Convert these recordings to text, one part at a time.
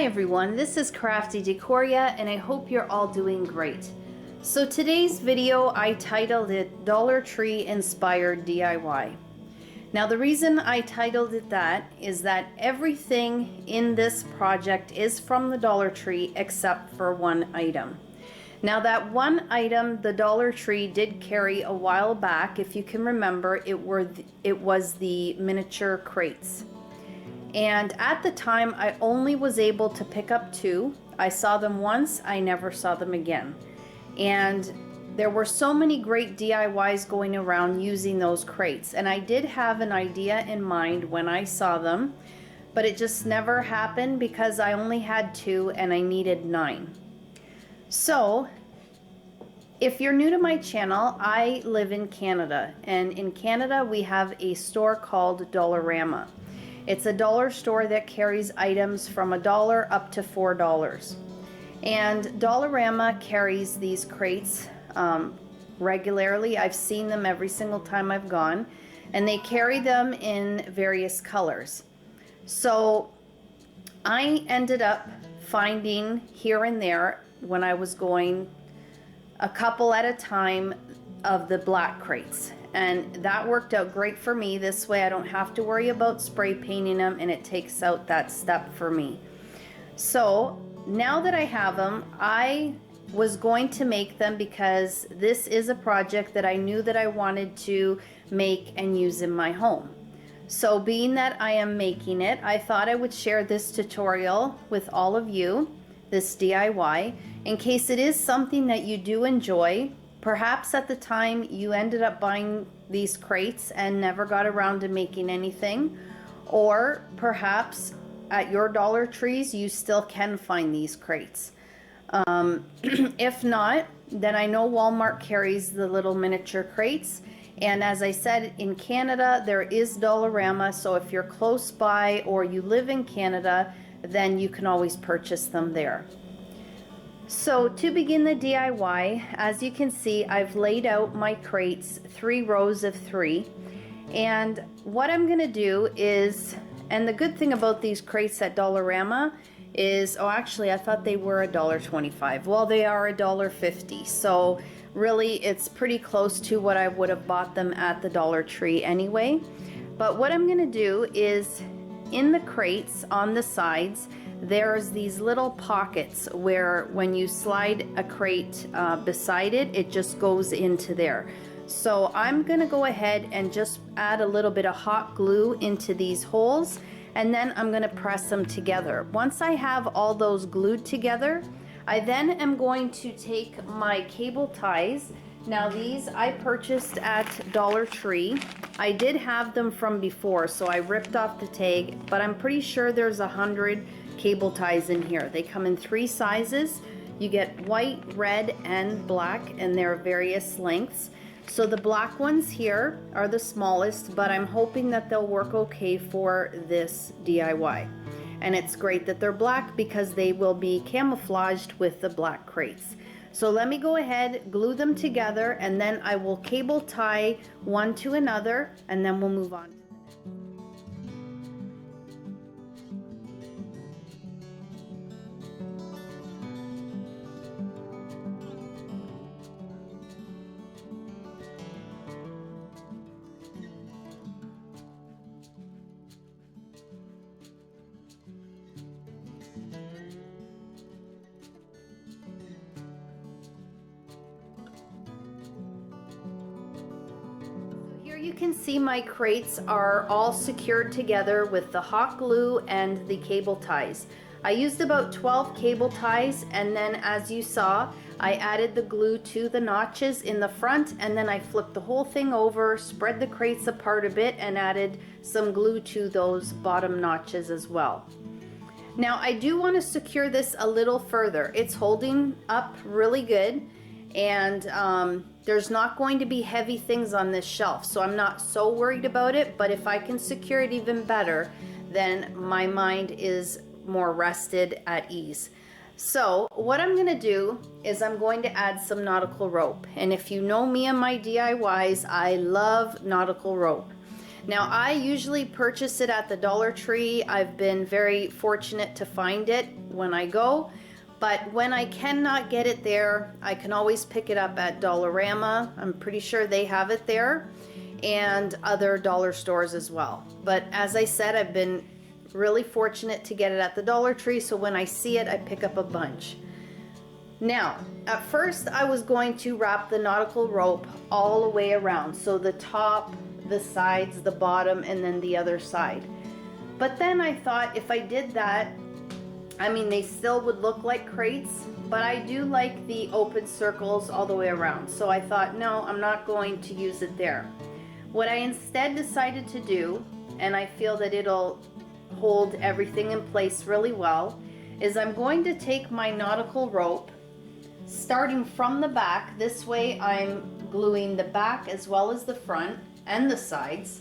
Hi everyone, this is Crafty Decoria and I hope you're all doing great. So today's video I titled it Dollar Tree Inspired DIY. Now the reason I titled it that is that everything in this project is from the Dollar Tree except for one item. Now that one item the Dollar Tree did carry a while back, if you can remember, it was the miniature crates. And at the time I only was able to pick up two. I saw them once, I never saw them again. And there were so many great DIYs going around using those crates, and I did have an idea in mind when I saw them, but it just never happened because I only had two and I needed 9. So if you're new to my channel, I live in Canada, and in Canada we have a store called Dollarama. It's a dollar store that carries items from $1 up to $4. And Dollarama carries these crates regularly. I've seen them every single time I've gone, and they carry them in various colors. So I ended up finding here and there, when I was going, a couple at a time of the black crates. And that worked out great for me. This way I don't have to worry about spray painting them, and it takes out that step for me. So now that I have them, I was going to make them because this is a project that I knew that I wanted to make and use in my home. So being that I am making it, I thought I would share this tutorial with all of you, this DIY, in case it is something that you do enjoy. Perhaps at the time you ended up buying these crates and never got around to making anything, or perhaps at your Dollar Trees you still can find these crates. If not, then I know Walmart carries the little miniature crates, and as I said, in Canada there is Dollarama, so if you're close by or you live in Canada, then you can always purchase them there. So to begin the DIY, as you can see, I've laid out my crates 3 rows of 3, and what I'm gonna do is, and the good thing about these crates at Dollarama is, oh actually I thought they were $1.25. Well, they are $1.50, so really it's pretty close to what I would have bought them at the Dollar Tree anyway. But what I'm gonna do is, in the crates on the sides there's these little pockets where when you slide a crate beside it, it just goes into there. So I'm gonna go ahead and just add a little bit of hot glue into these holes, and then I'm gonna press them together. Once I have all those glued together, I then am going to take my cable ties. Now these I purchased at Dollar Tree. I did have them from before, so I ripped off the tag, but I'm pretty sure there's 100 cable ties in here. They come in 3 sizes. You get white, red, and black, and they're various lengths. So the black ones here are the smallest, but I'm hoping that they'll work okay for this DIY. And it's great that they're black because they will be camouflaged with the black crates. So let me go ahead, glue them together, and then I will cable tie one to another, and then we'll move on. You can see my crates are all secured together with the hot glue and the cable ties. I used about 12 cable ties, and then as you saw, I added the glue to the notches in the front, and then I flipped the whole thing over, spread the crates apart a bit, and added some glue to those bottom notches as well. Now I do want to secure this a little further. It's holding up really good, and there's not going to be heavy things on this shelf, so I'm not so worried about it, but if I can secure it even better, then my mind is more rested at ease. So what I'm going to do is I'm going to add some nautical rope, and if you know me and my DIYs, I love nautical rope. Now, I usually purchase it at the Dollar Tree. I've been very fortunate to find it when I go, but when I cannot get it there, I can always pick it up at Dollarama. I'm pretty sure they have it there, and other dollar stores as well. But as I said, I've been really fortunate to get it at the Dollar Tree, so when I see it, I pick up a bunch. Now, at first I was going to wrap the nautical rope all the way around, so the top, the sides, the bottom, and then the other side. But then I thought if I did that, I mean, they still would look like crates, but I do like the open circles all the way around. So I thought, no, I'm not going to use it there. What I instead decided to do, and I feel that it'll hold everything in place really well, is I'm going to take my nautical rope starting from the back. This way I'm gluing the back as well as the front and the sides.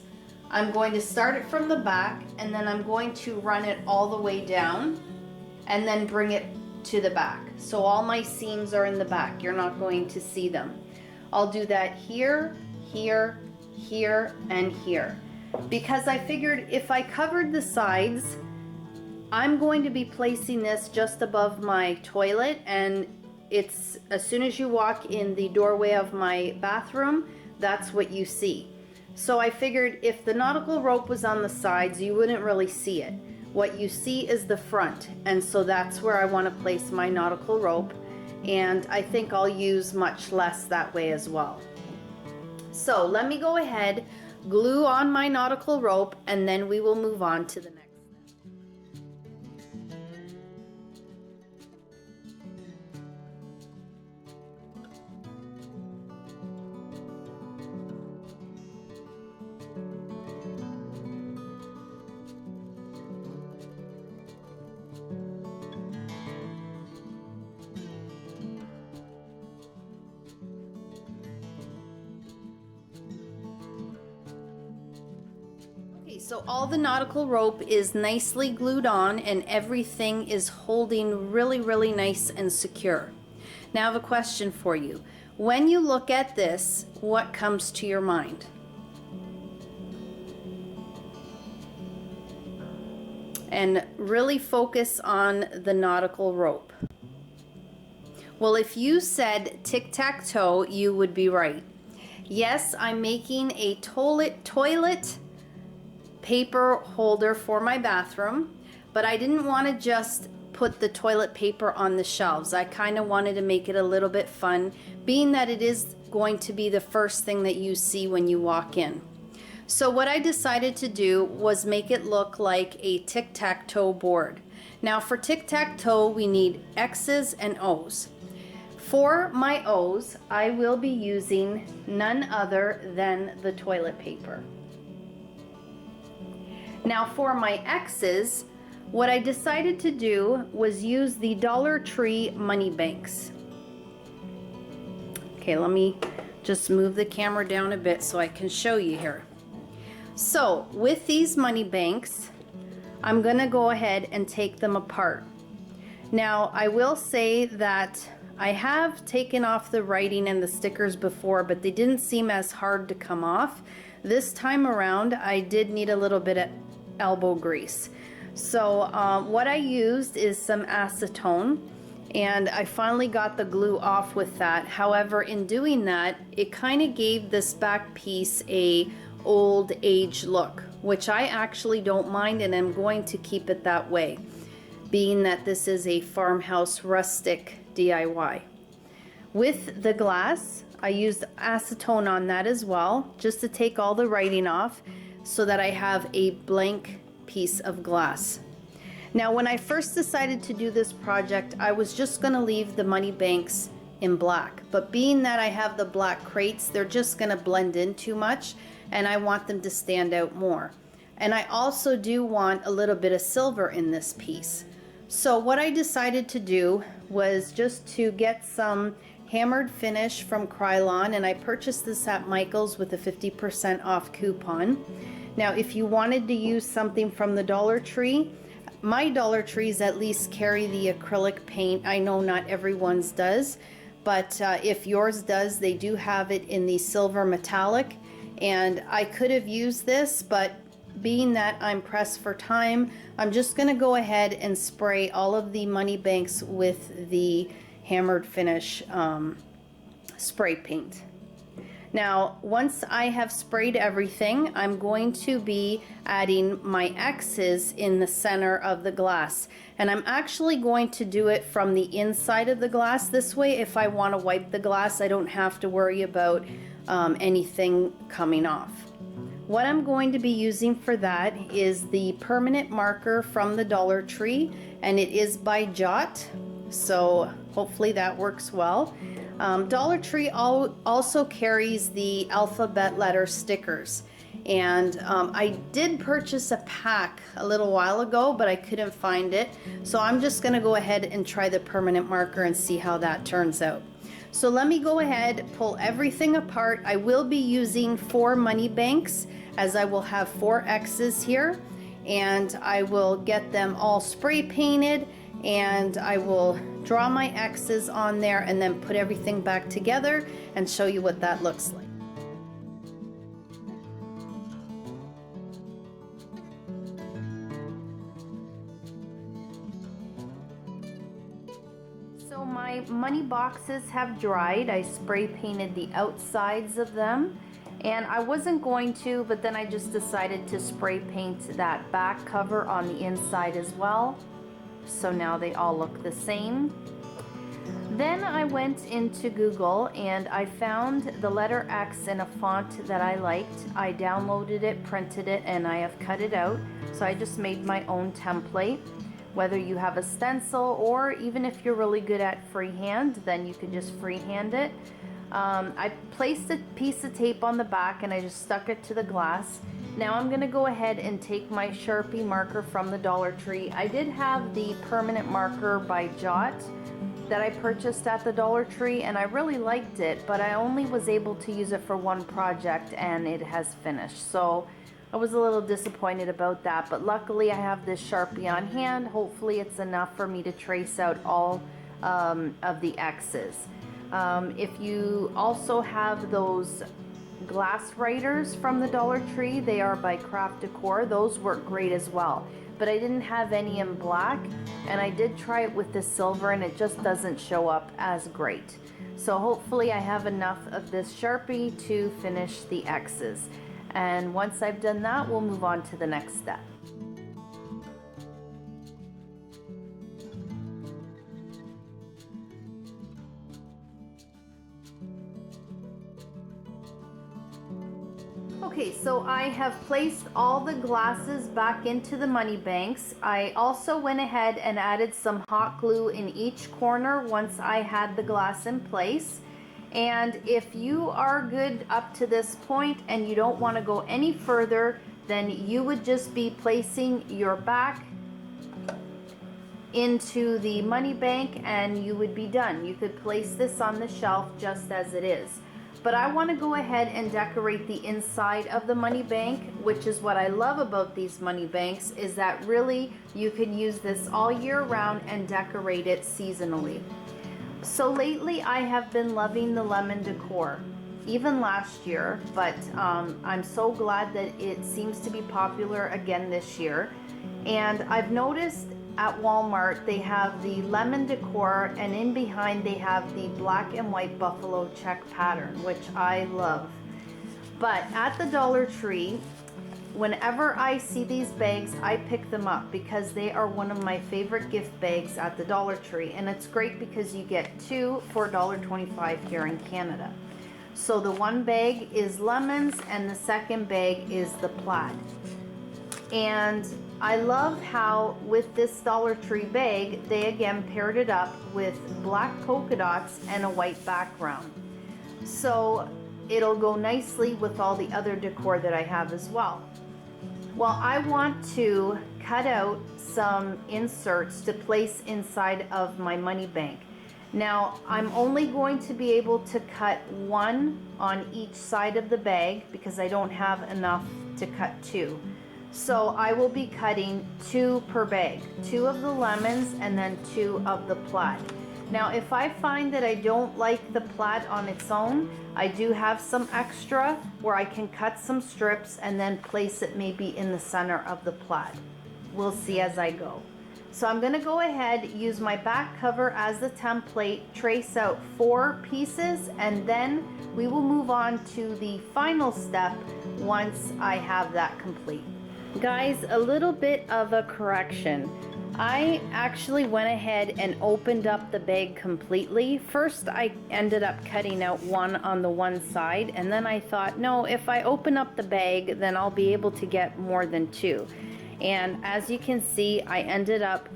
I'm going to start it from the back, and then I'm going to run it all the way down and then bring it to the back. So all my seams are in the back. You're not going to see them. I'll do that here, here, here, and here. Because I figured if I covered the sides, I'm going to be placing this just above my toilet, and it's as soon as you walk in the doorway of my bathroom, that's what you see. So I figured if the nautical rope was on the sides, you wouldn't really see it. What you see is the front, and so that's where I want to place my nautical rope, and I think I'll use much less that way as well. So let me go ahead, glue on my nautical rope, and then we will move on to the next. So all the nautical rope is nicely glued on and everything is holding really nice and secure. Now I have a question for you. When you look at this, what comes to your mind? And really focus on the nautical rope. Well, if you said Tic Tac Toe, you would be right. Yes, I'm making a toilet paper holder for my bathroom, but I didn't want to just put the toilet paper on the shelves. I kind of wanted to make it a little bit fun, being that it is going to be the first thing that you see when you walk in. So what I decided to do was make it look like a tic-tac-toe board. Now for tic-tac-toe, we need X's and O's. For my O's, I will be using none other than the toilet paper. Now for my X's, what I decided to do was use the Dollar Tree money banks. Okay, let me just move the camera down a bit so I can show you here. So with these money banks, I'm gonna go ahead and take them apart. Now I will say that I have taken off the writing and the stickers before, but they didn't seem as hard to come off. This time around, I did need a little bit of elbow grease. So what I used is some acetone, and I finally got the glue off with that. However, in doing that, it kind of gave this back piece a old age look, which I actually don't mind, and I'm going to keep it that way, being that this is a Farmhouse rustic DIY. With the glass, I used acetone on that as well, just to take all the writing off so that I have a blank piece of glass. Now when I first decided to do this project, I was just going to leave the money banks in black, but being that I have the black crates, they're just going to blend in too much, and I want them to stand out more. And I also do want a little bit of silver in this piece. So what I decided to do was just to get some hammered finish from Krylon, and I purchased this at Michael's with a 50% off coupon. Now if you wanted to use something from the Dollar Tree, my Dollar Trees at least carry the acrylic paint. I know not everyone's does, but if yours does, they do have it in the silver metallic, and I could have used this, but being that I'm pressed for time, I'm just going to go ahead and spray all of the money banks with the hammered finish spray paint. Now, once I have sprayed everything, I'm going to be adding my X's in the center of the glass. And I'm actually going to do it from the inside of the glass. This way, if I want to wipe the glass, I don't have to worry about anything coming off. What I'm going to be using for that is the permanent marker from the Dollar Tree, and it is by Jot, so hopefully that works well. Dollar Tree also carries the alphabet letter stickers, and I did purchase a pack a little while ago, but I couldn't find it, so I'm just going to go ahead and try the permanent marker and see how that turns out. So let me go ahead, pull everything apart. I will be using 4 money banks, as I will have 4 X's here, and I will get them all spray painted, and I will draw my X's on there and then put everything back together and show you what that looks like. So my money boxes have dried. I spray painted the outsides of them, and I wasn't going to, but then I just decided to spray paint that back cover on the inside as well. So now they all look the same. Then I went into Google and I found the letter X in a font that I liked. I downloaded it, printed it, and I have cut it out. So I just made my own template. Whether you have a stencil, or even if you're really good at freehand, then you can just freehand it. I placed a piece of tape on the back and I just stuck it to the glass. Now I'm going to go ahead and take my Sharpie marker from the Dollar Tree. I did have the permanent marker by Jot that I purchased at the Dollar Tree, and I really liked it, but I only was able to use it for one project and it has finished. So I was a little disappointed about that, but luckily I have this Sharpie on hand. Hopefully it's enough for me to trace out all of the X's. If you also have those glass writers from the Dollar Tree, they are by Craft Decor. Those work great as well. But I didn't have any in black, and I did try it with the silver and it just doesn't show up as great. So hopefully I have enough of this Sharpie to finish the X's. And once I've done that, we'll move on to the next step. Okay, so I have placed all the glasses back into the money banks. I also went ahead and added some hot glue in each corner once I had the glass in place. And if you are good up to this point and you don't want to go any further, then you would just be placing your back into the money bank and you would be done. You could place this on the shelf just as it is. But I want to go ahead and decorate the inside of the money bank, which is what I love about these money banks, is that really you can use this all year round and decorate it seasonally. So lately I have been loving the lemon decor, even last year, but I'm so glad that it seems to be popular again this year. And I've noticed at Walmart they have the lemon decor, and in behind they have the black and white buffalo check pattern, which I love. But at the Dollar Tree, whenever I see these bags, I pick them up because they are one of my favorite gift bags at the Dollar Tree, and it's great because you get 2 for $1.25 here in Canada. So the one bag is lemons and the second bag is the plaid. And I love how with this Dollar Tree bag, they again paired it up with black polka dots and a white background. So it'll go nicely with all the other decor that I have as well. Well, I want to cut out some inserts to place inside of my money bank. Now, I'm only going to be able to cut 1 on each side of the bag because I don't have enough to cut 2. So I will be cutting 2 per bag, 2 of the lemons and then 2 of the plaid. Now, if I find that I don't like the plaid on its own, I do have some extra where I can cut some strips and then place it maybe in the center of the plaid. We'll see as I go. So I'm gonna go ahead, use my back cover as the template, trace out 4 pieces, and then we will move on to the final step once I have that complete. Guys, a little bit of a correction. I actually went ahead and opened up the bag completely. First, I ended up cutting out one on the one side, and then I thought, no, if I open up the bag, then I'll be able to get more than 2. And as you can see, I ended up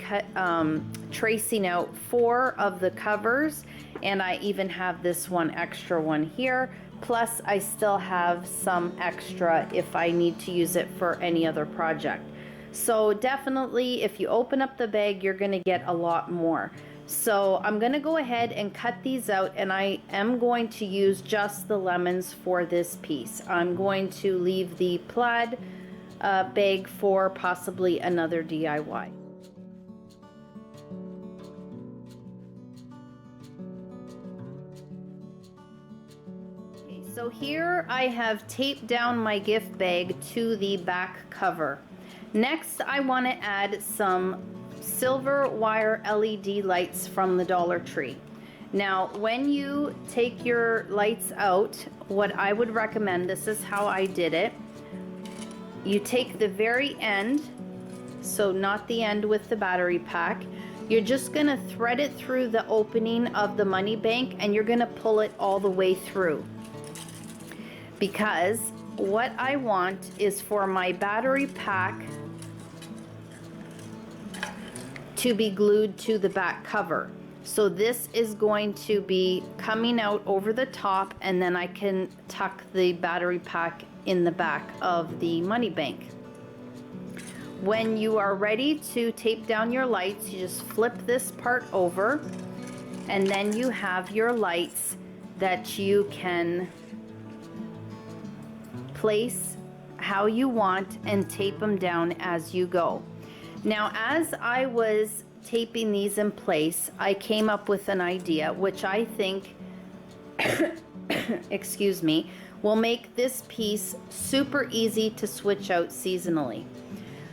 tracing out 4 of the covers, and I even have this one extra one here. Plus, I still have some extra if I need to use it for any other project. So definitely, if you open up the bag, you're gonna get a lot more. So I'm gonna go ahead and cut these out, and I am going to use just the lemons for this piece. I'm going to leave the plaid bag for possibly another DIY. Okay, so here I have taped down my gift bag to the back cover. Next, I want to add some silver wire LED lights from the Dollar Tree. Now, when you take your lights out, what I would recommend, this is how I did it. You take the very end, so not the end with the battery pack. You're just going to thread it through the opening of the money bank, and you're going to pull it all the way through. Because what I want is for my battery pack to be glued to the back cover. So this is going to be coming out over the top, and then I can tuck the battery pack in the back of the money bank. When you are ready to tape down your lights, you just flip this part over, and then you have your lights that you can place how you want and tape them down as you go. Now, as I was taping these in place, I came up with an idea which I think excuse me, will make this piece super easy to switch out seasonally.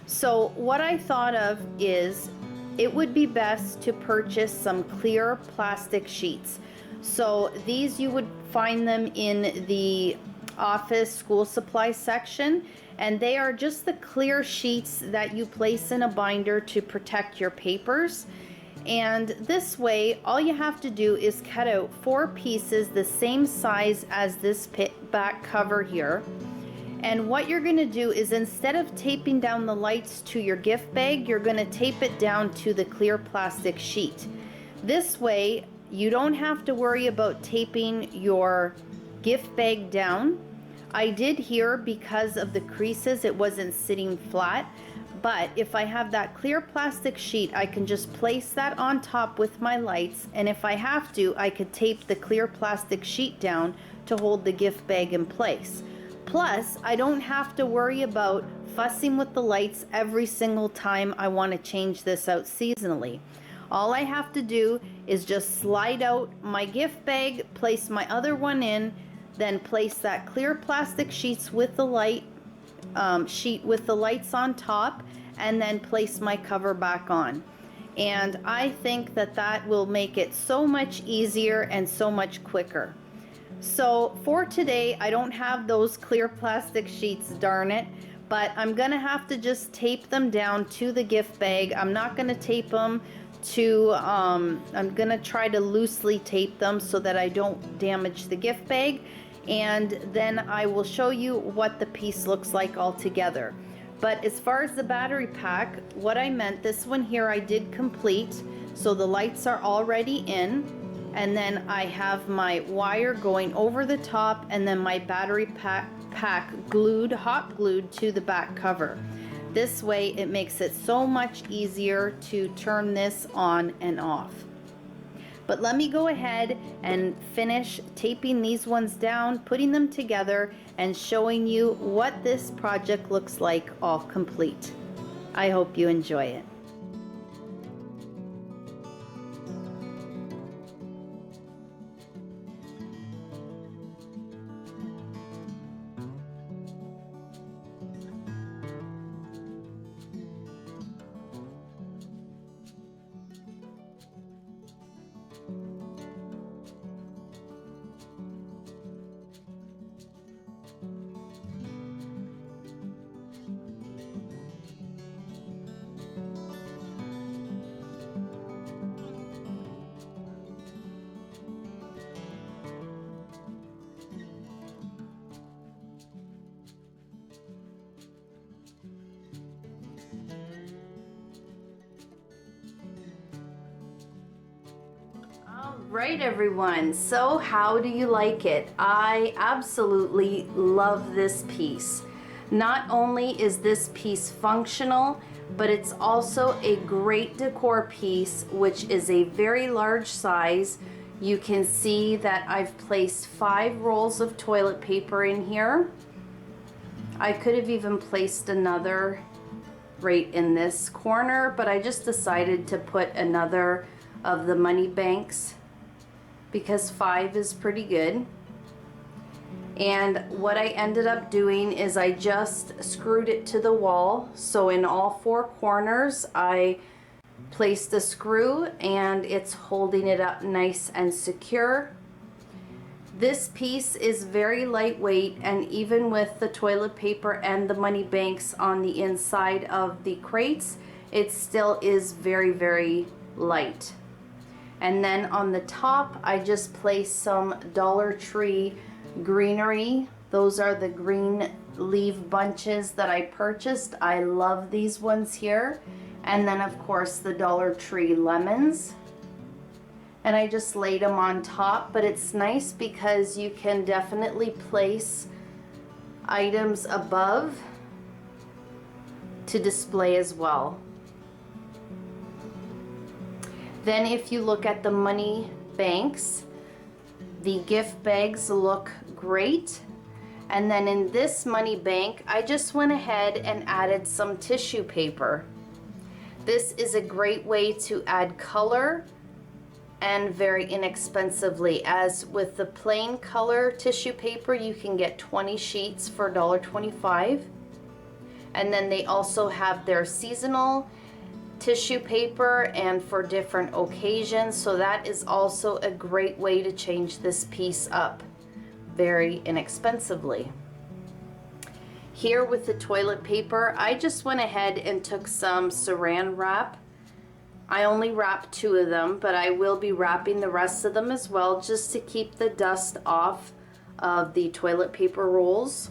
So what I thought of is it would be best to purchase some clear plastic sheets. So these, you would find them in the office school supply section, and they are just the clear sheets that you place in a binder to protect your papers. And this way, all you have to do is cut out 4 pieces the same size as this back cover here. And what you're going to do is, instead of taping down the lights to your gift bag, you're going to tape it down to the clear plastic sheet. This way, you don't have to worry about taping your gift bag down. I did here, because of the creases, it wasn't sitting flat. But if I have that clear plastic sheet, I can just place that on top with my lights, and if I have to, I could tape the clear plastic sheet down to hold the gift bag in place. Plus, I don't have to worry about fussing with the lights every single time I want to change this out seasonally. All I have to do is just slide out my gift bag, place my other one in, then place that clear plastic sheet with the lights on top, and then place my cover back on. And I think that that will make it so much easier and so much quicker. So for today, I don't have those clear plastic sheets, darn it, but I'm gonna have to just tape them down to the gift bag. I'm not gonna tape them to, I'm gonna try to loosely tape them so that I don't damage the gift bag, and then I will show you what the piece looks like all together. But as far as the battery pack, what I meant, this one here I did complete, so the lights are already in, and then I have my wire going over the top, and then my battery pack glued, hot glued to the back cover. This way it makes it so much easier to turn this on and off. But let me go ahead and finish taping these ones down, putting them together, and showing you what this project looks like all complete. I hope you enjoy it. Right, everyone, so how do you like it? I absolutely love this piece. Not only is this piece functional, but it's also a great decor piece, which is a very large size. You can see that I've placed 5 rolls of toilet paper in here. I could have even placed another right in this corner, but I just decided to put another of the money banks because 5 is pretty good. And what I ended up doing is I just screwed it to the wall. So in all 4 corners, I placed the screw and it's holding it up nice and secure. This piece is very lightweight, and even with the toilet paper and the money banks on the inside of the crates, it still is very, very light. And then on the top, I just placed some Dollar Tree greenery. Those are the green leaf bunches that I purchased. I love these ones here. And then of course the Dollar Tree lemons. And I just laid them on top, but it's nice because you can definitely place items above to display as well. Then if you look at the money banks, the gift bags look great. And then in this money bank, I just went ahead and added some tissue paper. This is a great way to add color and very inexpensively. As with the plain color tissue paper, you can get 20 sheets for $1.25. And then they also have their seasonal tissue paper and for different occasions, so that is also a great way to change this piece up very inexpensively. Here with the toilet paper, I just went ahead and took some saran wrap. I only wrapped 2 of them, but I will be wrapping the rest of them as well, just to keep the dust off of the toilet paper rolls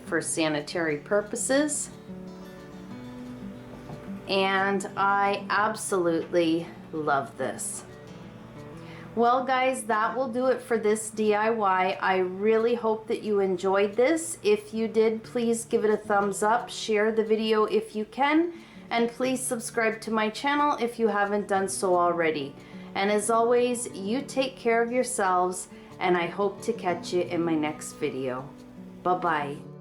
for sanitary purposes. And I absolutely love this. Well guys, that will do it for this DIY. I really hope that you enjoyed this. If you did, please give it a thumbs up, share the video if you can, and please subscribe to my channel if you haven't done so already. And as always, you take care of yourselves, and I hope to catch you in my next video. Bye-bye.